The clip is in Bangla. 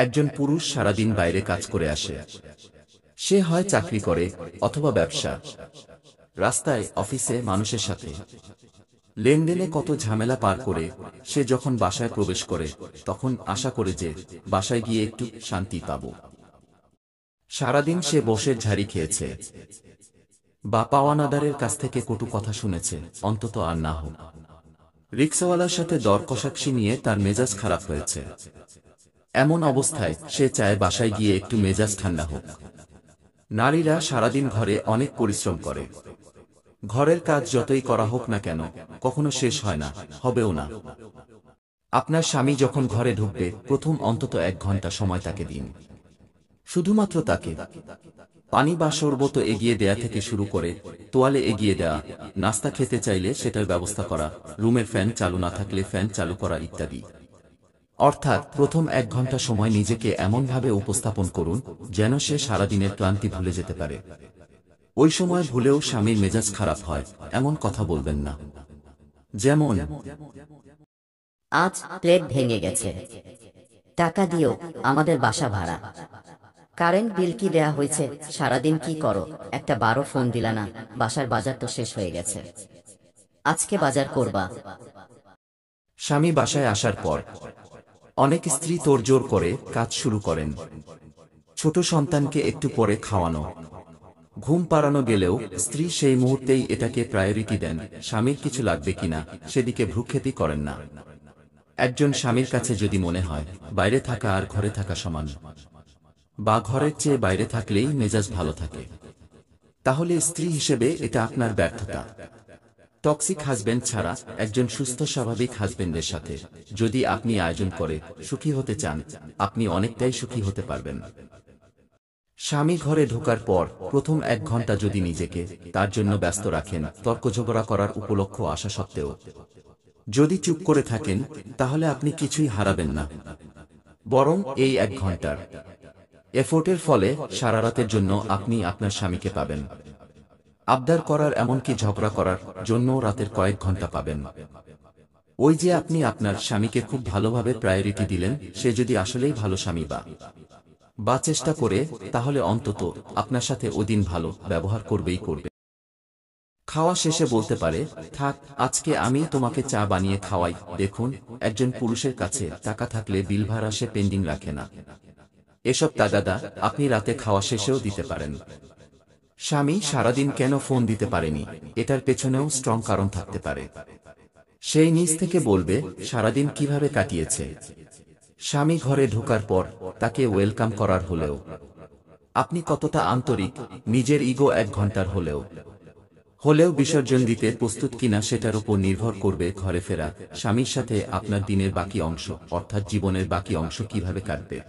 একজন পুরুষ সারাদিন বাইরে কাজ করে আসে। সে হয় চাকরি করে অথবা ব্যবসা, রাস্তায়, অফিসে মানুষের সাথে লেনদেনে কত ঝামেলা পার করে সে যখন বাসায় প্রবেশ করে তখন আশা করে যে বাসায় গিয়ে একটু শান্তি পাব। সারাদিন সে বসের ঝাড়ি খেয়েছে বা পাওয়ানাদারের কাছ থেকে কটু কথা শুনেছে, অন্তত আর না হোক রিকশাওয়ালার সাথে দর কষাকষি নিয়ে তার মেজাজ খারাপ হয়েছে। এমন অবস্থায় সে চায় বাসায় গিয়ে একটু মেজাজ ঠান্ডা হোক। নারীরা সারাদিন ঘরে অনেক পরিশ্রম করে। ঘরের কাজ যতই করা হোক না কেন কখনো শেষ হয় না, হবেও না। আপনার স্বামী যখন ঘরে ঢুকবে প্রথম অন্তত 1 ঘন্টা সময় তাকে দিন। শুধুমাত্র তাকে পানি বা শরবত এগিয়ে দেয়া থেকে শুরু করে তোয়ালে এগিয়ে দেয়া, নাস্তা খেতে চাইলে সেটার ব্যবস্থা করা, রুমের ফ্যান চালু না থাকলে ফ্যান চালু করা ইত্যাদি। অর্থাৎ প্রথম 1 ঘন্টা সময় নিজেকে এমনভাবে উপস্থাপন করুন যেন সে সারাদিনের ক্লান্তি ভুলে যেতে পারে। ওই সময় ভুলেও স্বামীর মেজাজ খারাপ হয় এমন কথা বলবেন না। যেমন, আজ প্লেট ভেঙে গেছে, টাকা দিও, আমাদের বাসা ভাড়া। কারেন্ট বিল কি দেয়া হয়েছে? সারাদিন কি করো, একটা বারো ফোন দিলা না? বাসার বাজার তো শেষ হয়ে গেছে, আজকে বাজার করবা? স্বামী বাসায় আসার পর অনেক স্ত্রী তোড়জোড় করে কাজ শুরু করেন। ছোট সন্তানকে একটু পরে খাওয়ানো, ঘুম পাড়ানো গেলেও স্ত্রী সেই মুহূর্তেই এটাকে প্রায়োরিটি দেন, স্বামীর কিছু লাগবে কিনা সেদিকে ভ্রুক্ষেপই করেন না। একজন স্বামীর কাছে যদি মনে হয় বাইরে থাকা আর ঘরে থাকা সমান, বা ঘরের চেয়ে বাইরে থাকলেই মেজাজ ভালো থাকে, তাহলে স্ত্রী হিসেবে এটা আপনার ব্যর্থতা। টক্সিক হাজবেন্ড ছাড়া একজন সুস্থ স্বাভাবিক হাজবেন্ডের সাথে যদি আপনি আয়োজন করে সুখী হতে চান, আপনি অনেকটাই সুখী হতে পারবেন। স্বামী ঘরে ঢোকার পর প্রথম 1 ঘন্টা যদি নিজেকে তার জন্য ব্যস্ত রাখেন, তর্কঝগড়া করার উপলক্ষ আসা সত্ত্বেও যদি চুপ করে থাকেন, তাহলে আপনি কিছুই হারাবেন না, বরং এই 1 ঘন্টার এফোর্টের ফলে সারা রাতের জন্য আপনি আপনার স্বামীকে পাবেন। আবদার করার এমনকি ঝগড়া করার জন্য রাতের কয়েক ঘন্টা পাবেন। ওই যে আপনি আপনার স্বামীকে খুব ভালোভাবে প্রায়োরিটি দিলেন, সে যদি আসলেই ভালো স্বামী বা চেষ্টা করে, তাহলে অন্তত আপনার সাথে ওদিন ভালো ব্যবহার করবেই করবে। খাওয়া শেষে বলতে পারে, থাক আজকে আমি তোমাকে চা বানিয়ে খাওয়াই। দেখুন, একজন পুরুষের কাছে টাকা থাকলে বিল ভাড়া সে পেন্ডিং রাখে না। এসব তাগাদা আপনি রাতে খাওয়া শেষেও দিতে পারেন। স্বামী সারাদিন কেন ফোন দিতে পারেনি, এটার পেছনেও স্ট্রং কারণ থাকতে পারে। সেই নিজ থেকে বলবে সারাদিন কিভাবে কাটিয়েছে। স্বামী ঘরে ঢোকার পর তাকে ওয়েলকাম করার হলেও আপনি কতটা আন্তরিক, নিজের ইগো 1 ঘন্টার হলেও বিসর্জন দিতে প্রস্তুত কিনা সেটার উপর নির্ভর করবে ঘরে ফেরা স্বামীর সাথে আপনার দিনের বাকি অংশ, অর্থাৎ জীবনের বাকি অংশ কিভাবে কাটবে।